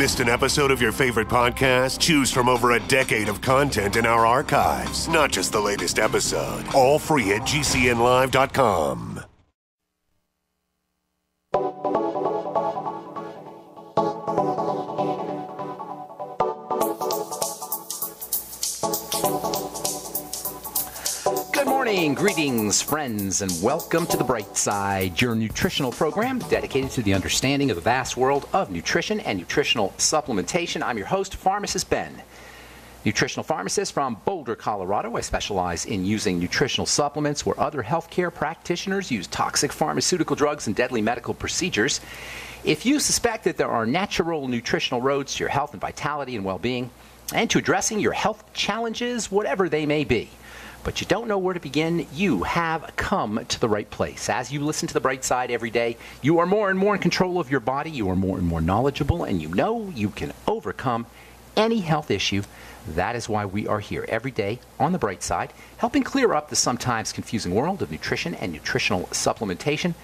Missed an episode of your favorite podcast? Choose from over a decade of content in our archives, not just the latest episode. All free at GCNlive.com. Good morning, greetings, friends, and welcome to The Bright Side, your nutritional program dedicated to the understanding of the vast world of nutrition and nutritional supplementation. I'm your host, Pharmacist Ben, nutritional pharmacist from Boulder, Colorado. I specialize in using nutritional supplements where other healthcare practitioners use toxic pharmaceutical drugs and deadly medical procedures. If you suspect that there are natural nutritional roads to your health and vitality and well-being, and to addressing your health challenges, whatever they may be, but you don't know where to begin, you have come to the right place. As you listen to The Bright Side every day, you are more and more in control of your body, you are more and more knowledgeable, and you know you can overcome any health issue. That is why we are here every day on The Bright Side, helping clear up the sometimes confusing world of nutrition and nutritional supplementation.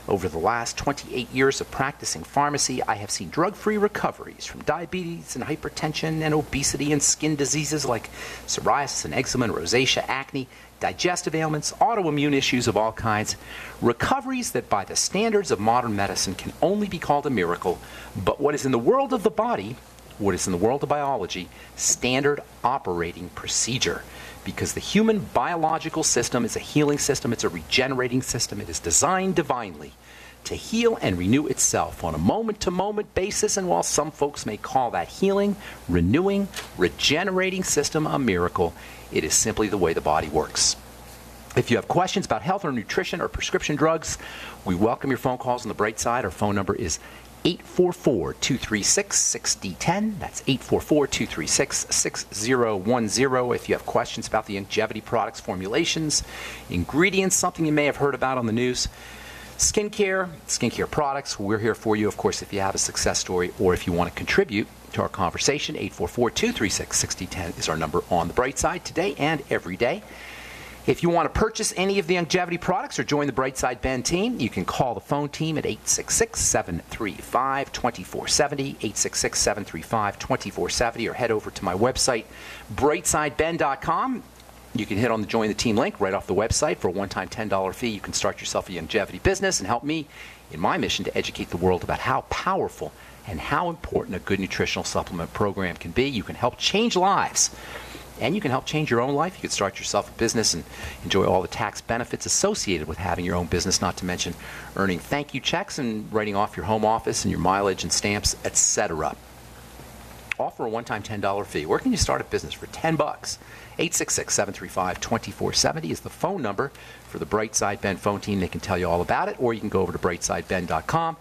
Over the last 28 years of practicing pharmacy, I have seen drug-free recoveries from diabetes and hypertension and obesity and skin diseases like psoriasis and eczema and rosacea, acne, digestive ailments, autoimmune issues of all kinds. Recoveries that by the standards of modern medicine can only be called a miracle, but what is in the world of the body, what is in the world of biology, standard operating procedure. Because the human biological system is a healing system, it's a regenerating system, it is designed divinely to heal and renew itself on a moment-to-moment basis, and while some folks may call that healing, renewing, regenerating system a miracle, it is simply the way the body works. If you have questions about health or nutrition or prescription drugs, we welcome your phone calls on The Bright Side. Our phone number is 844-236-6010. That's 844-236-6010. If you have questions about the longevity products, formulations, ingredients, something you may have heard about on the news, skincare products, we're here for you. Of course, if you have a success story or if you want to contribute to our conversation, 844-236-6010 is our number on The Bright Side today and every day. If you want to purchase any of the longevity products or join the Brightside Ben team, you can call the phone team at 866-735-2470, 866-735-2470, or head over to my website, brightsideben.com. You can hit on the Join the Team link right off the website. For a one-time $10 fee, you can start yourself a longevity business and help me in my mission to educate the world about how powerful and how important a good nutritional supplement program can be. You can help change lives. And you can help change your own life. You can start yourself a business and enjoy all the tax benefits associated with having your own business, not to mention earning thank you checks and writing off your home office and your mileage and stamps, etc. Offer a one-time $10 fee. Where can you start a business for $10? 866-735-2470 is the phone number for the Brightside Ben phone team. They can tell you all about it, or you can go over to brightsideben.com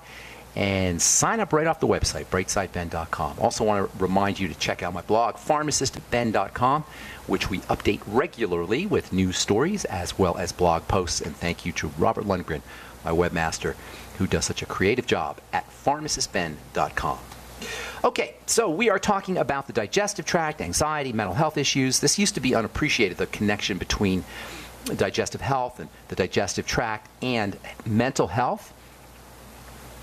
and sign up right off the website, brightsideben.com. Also want to remind you to check out my blog, pharmacistben.com, which we update regularly with news stories as well as blog posts. And thank you to Robert Lundgren, my webmaster, who does such a creative job at pharmacistben.com. Okay, so we are talking about the digestive tract, anxiety, mental health issues. This used to be unappreciated, the connection between digestive health and the digestive tract and mental health.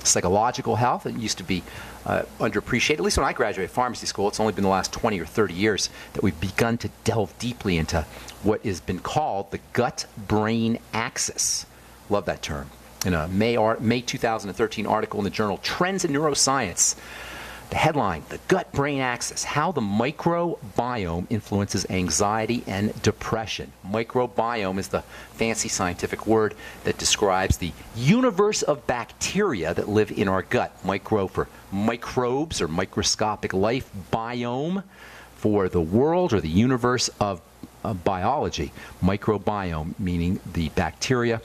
Psychological health. It used to be underappreciated. At least when I graduated pharmacy school, it's only been the last 20 or 30 years that we've begun to delve deeply into what has been called the gut-brain axis. Love that term. In a May 2013 article in the journal Trends in Neuroscience, the headline, The Gut-Brain Axis, How the Microbiome Influences Anxiety and Depression. Microbiome is the fancy scientific word that describes the universe of bacteria that live in our gut. Micro for microbes or microscopic life. Biome for the world or the universe of biology. Microbiome meaning the bacterial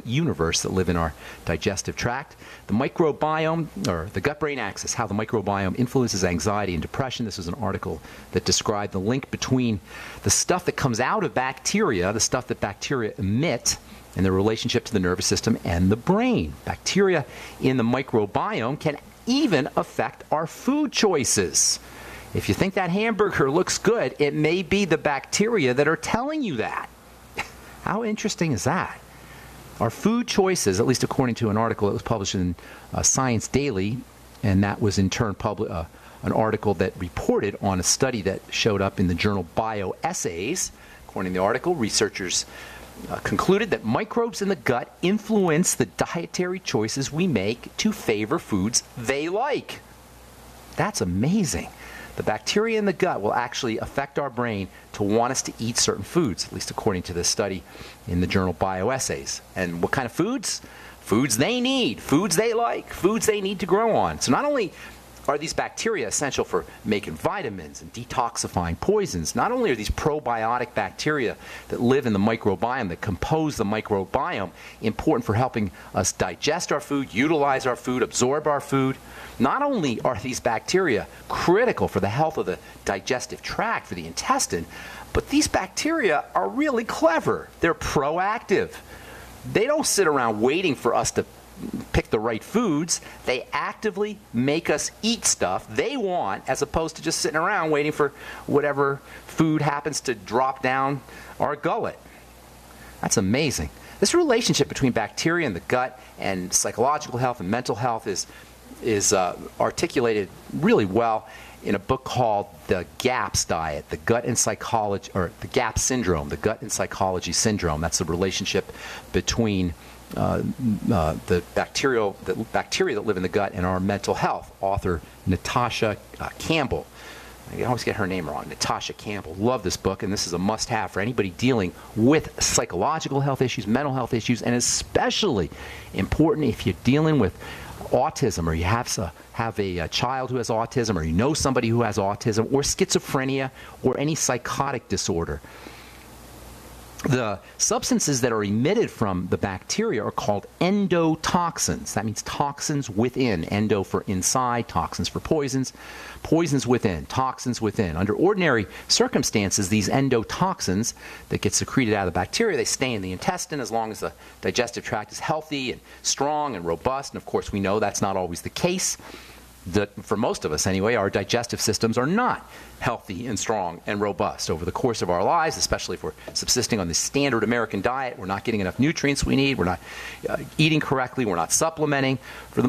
universe that live in our digestive tract. The microbiome, or the gut-brain axis, how the microbiome influences anxiety and depression. This was an article that described the link between the stuff that comes out of bacteria, the stuff that bacteria emit, and the relationship to the nervous system and the brain. Bacteria in the microbiome can even affect our food choices. If you think that hamburger looks good, it may be the bacteria that are telling you that. How interesting is that? Our food choices, at least according to an article that was published in Science Daily And that was in turn an article that reported on a study that showed up in the journal Bioessays. According to the article, researchers concluded that microbes in the gut influence the dietary choices we make to favor foods they like. That's amazing. The bacteria in the gut will actually affect our brain to want us to eat certain foods, at least according to this study in the journal Bioessays. And what kind of foods? Foods they need, foods they like, foods they need to grow on. So not only are these bacteria essential for making vitamins and detoxifying poisons, not only are these probiotic bacteria that live in the microbiome, that compose the microbiome, important for helping us digest our food, utilize our food, absorb our food, not only are these bacteria critical for the health of the digestive tract, for the intestine, but these bacteria are really clever. They're proactive. They don't sit around waiting for us to pick the right foods. They actively make us eat stuff they want, as opposed to just sitting around waiting for whatever food happens to drop down our gullet. That's amazing. This relationship between bacteria in the gut and psychological health and mental health is articulated really well in a book called The GAPS Diet, the Gut and Psychology, or the GAPS Syndrome, the Gut and Psychology Syndrome. That's the relationship between the bacteria that live in the gut and our mental health. Author Natasha Campbell. I always get her name wrong. Natasha Campbell. Love this book, and this is a must-have for anybody dealing with psychological health issues, mental health issues, and especially important if you're dealing with autism, or you have a child who has autism, or you know somebody who has autism, or schizophrenia, or any psychotic disorder. The substances that are emitted from the bacteria are called endotoxins. That means toxins within. Endo for inside, toxins for poisons. Poisons within, toxins within. Under ordinary circumstances, these endotoxins that get secreted out of the bacteria, they stay in the intestine as long as the digestive tract is healthy and strong and robust. And of course, we know that's not always the case. For most of us anyway, our digestive systems are not healthy and strong and robust over the course of our lives, especially if we're subsisting on the standard American diet. We're not getting enough nutrients we need. We're not eating correctly. We're not supplementing. For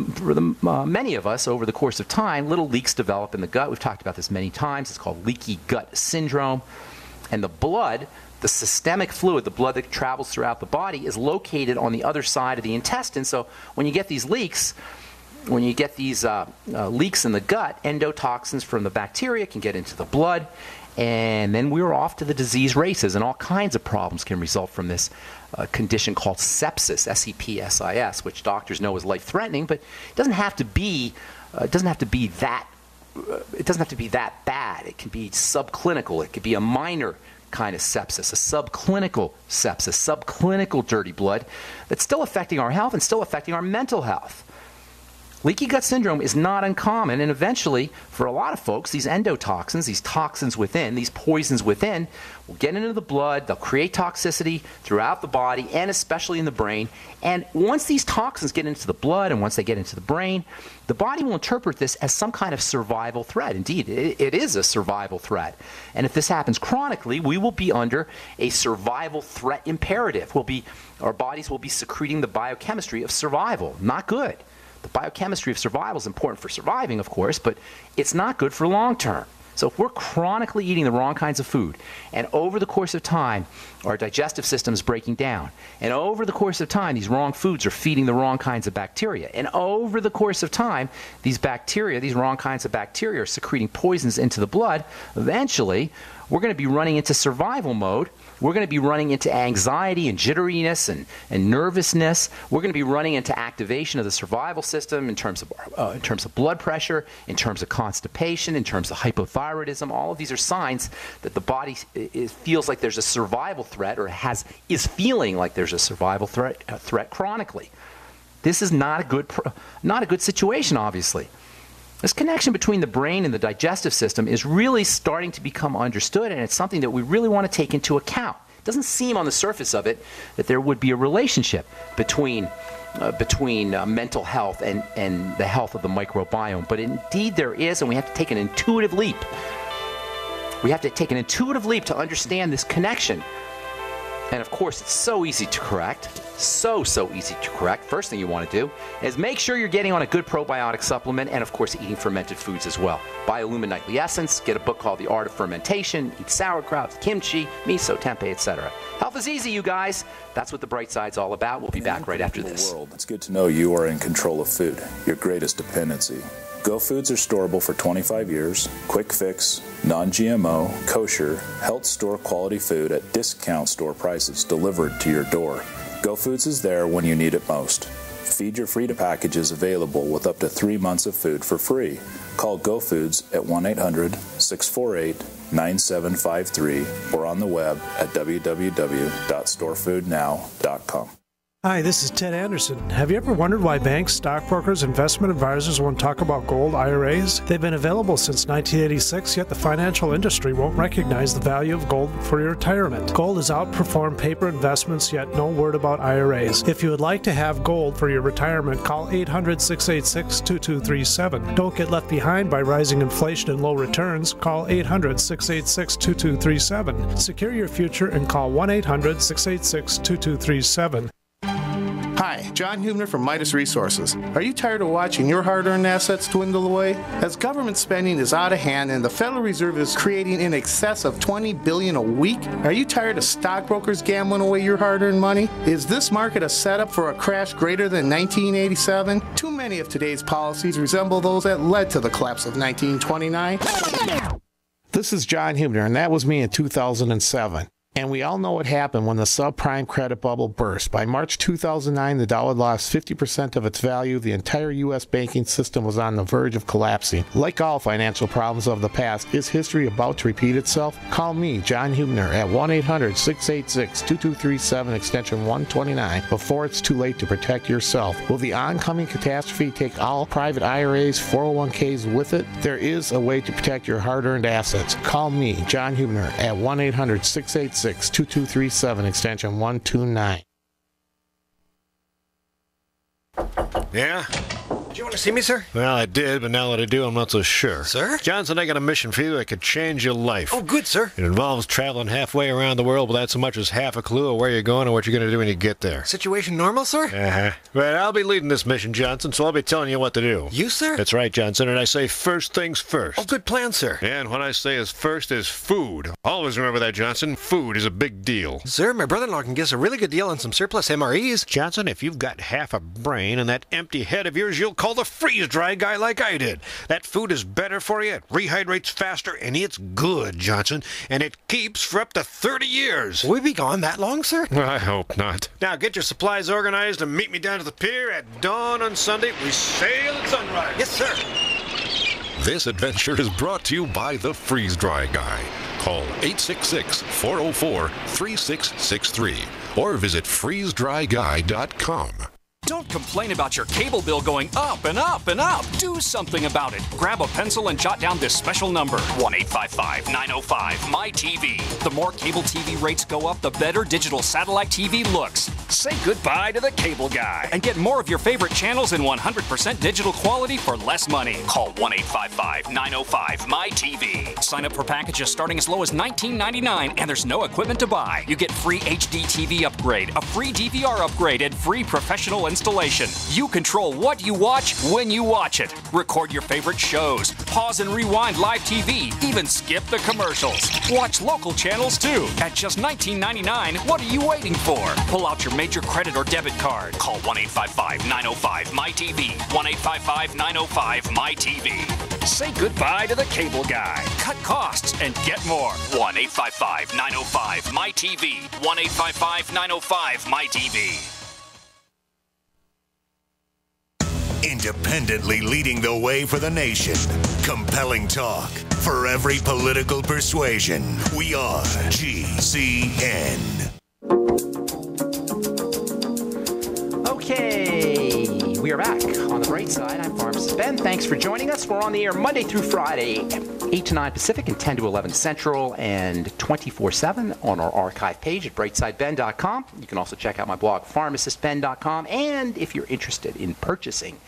many of us, over the course of time, little leaks develop in the gut. We've talked about this many times. It's called leaky gut syndrome. And the blood, the systemic fluid, the blood that travels throughout the body, is located on the other side of the intestine. So when you get these leaks, leaks in the gut, endotoxins from the bacteria can get into the blood, and then we're off to the disease races, and all kinds of problems can result from this condition called sepsis, S-E-P-S-I-S, which doctors know is life-threatening, but it doesn't have to be that bad. It can be subclinical. It could be a minor kind of sepsis, a subclinical sepsis, subclinical dirty blood that's still affecting our health and still affecting our mental health. Leaky gut syndrome is not uncommon, and eventually, for a lot of folks, these endotoxins, these toxins within, these poisons within, will get into the blood. They'll create toxicity throughout the body and especially in the brain. And once these toxins get into the blood and once they get into the brain, the body will interpret this as some kind of survival threat. Indeed, it is a survival threat. And if this happens chronically, we will be under a survival threat imperative. Our bodies will be secreting the biochemistry of survival. Not good. The biochemistry of survival is important for surviving, of course, but it's not good for long term. So if we're chronically eating the wrong kinds of food, and over the course of time, our digestive system is breaking down, and over the course of time, these wrong foods are feeding the wrong kinds of bacteria, and over the course of time, these wrong kinds of bacteria are secreting poisons into the blood, eventually, we're going to be running into survival mode. We're going to be running into anxiety and jitteriness and nervousness. We're going to be running into activation of the survival system in terms of blood pressure, in terms of constipation, in terms of hypothyroidism. All of these are signs that the body feels like there's a survival threat, or is feeling like there's a survival threat chronically. This is not a good situation, obviously. This connection between the brain and the digestive system is really starting to become understood, and it's something that we really want to take into account. It doesn't seem on the surface of it that there would be a relationship between mental health and the health of the microbiome, but indeed there is, and we have to take an intuitive leap. We have to take an intuitive leap to understand this connection. And of course, it's so easy to correct. So easy to correct. First thing you want to do is make sure you're getting on a good probiotic supplement and, of course, eating fermented foods as well. Buy Illuma Nightly Essence, get a book called The Art of Fermentation, eat sauerkraut, kimchi, miso, tempeh, etc. Health is easy, you guys. That's what The Bright Side's all about. We'll be back right after this. It's good to know you are in control of food, your greatest dependency. Go Foods are storable for 25 years, quick fix, non-GMO, kosher, health store quality food at discount store prices delivered to your door. Go Foods is there when you need it most. Feed Your Free to Package is available with up to 3 months of food for free. Call Go Foods at 1-800-648-9753 or on the web at www.storefoodnow.com. Hi, this is Ted Anderson. Have you ever wondered why banks, stockbrokers, investment advisors won't talk about gold IRAs? They've been available since 1986, yet the financial industry won't recognize the value of gold for your retirement. Gold has outperformed paper investments, yet no word about IRAs. If you would like to have gold for your retirement, call 800-686-2237. Don't get left behind by rising inflation and low returns. Call 800-686-2237. Secure your future and call 1-800-686-2237. Hi, John Hubner from Midas Resources. Are you tired of watching your hard-earned assets dwindle away? As government spending is out of hand and the Federal Reserve is creating in excess of $20 billion a week, are you tired of stockbrokers gambling away your hard-earned money? Is this market a setup for a crash greater than 1987? Too many of today's policies resemble those that led to the collapse of 1929. This is John Hubner, and that was me in 2007. And we all know what happened when the subprime credit bubble burst. By March 2009, the dollar lost 50% of its value. The entire U.S. banking system was on the verge of collapsing. Like all financial problems of the past, is history about to repeat itself? Call me, John Hubner, at 1-800-686-2237, extension 129, before it's too late to protect yourself. Will the oncoming catastrophe take all private IRAs, 401ks with it? There is a way to protect your hard-earned assets. Call me, John Hubner, at 1-800-686-2237, extension 129. Yeah? Did you want to see me, sir? Well, I did, but now that I do, I'm not so sure. Sir? Johnson, I got a mission for you that could change your life. Oh, good, sir. It involves traveling halfway around the world without so much as half a clue of where you're going or what you're going to do when you get there. Situation normal, sir? Uh-huh. But I'll be leading this mission, Johnson, so I'll be telling you what to do. You, sir? That's right, Johnson, and I say first things first. Oh, good plan, sir. And what I say is first is food. Always remember that, Johnson. Food is a big deal. Sir, my brother-in-law can get us a really good deal on some surplus MREs. Johnson, if you've got half a brain and that empty head of yours, you'll call the freeze-dry guy like I did. That food is better for you, it rehydrates faster, and it's good, Johnson, and it keeps for up to 30 years. Will we be gone that long, sir? I hope not. Now get your supplies organized and meet me down to the pier at dawn on Sunday. We sail at sunrise. Yes, sir. This adventure is brought to you by the Freeze Dry Guy. Call 866-404-3663 or visit freezedryguy.com. Don't complain about your cable bill going up and up and up. Do something about it. Grab a pencil and jot down this special number, 1-855-905-MY-TV. The more cable TV rates go up, the better digital satellite TV looks. Say goodbye to the cable guy and get more of your favorite channels in 100% digital quality for less money. Call 1-855-905-MY-TV. Sign up for packages starting as low as $19.99, and there's no equipment to buy. You get free HD TV upgrade, a free DVR upgrade, and free professional installation. You control what you watch when you watch it. Record your favorite shows, pause and rewind live TV, even skip the commercials. Watch local channels too. At just $19.99, what are you waiting for? Pull out your major credit or debit card. Call 1-855-905-MY-TV. 1-855-905-MY-TV. Say goodbye to the cable guy. Cut costs and get more. 1-855-905-MY-TV. 1-855-905-MY-TV. Independently leading the way for the nation. Compelling talk for every political persuasion. We are GCN. Okay, we are back on the bright side. I'm Pharmacist Ben. Thanks for joining us. We're on the air Monday through Friday, 8 to 9 Pacific and 10 to 11 Central, and 24/7 on our archive page at brightsideben.com. You can also check out my blog, pharmacistben.com. And if you're interested in purchasing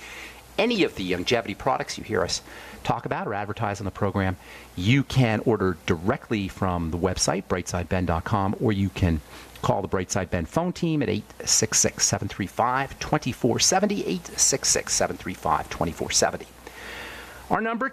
any of the longevity products you hear us talk about or advertise on the program, you can order directly from the website, brightsideben.com, or you can call the Brightside Ben phone team at 866-735-2470, 866-735-2470. Our number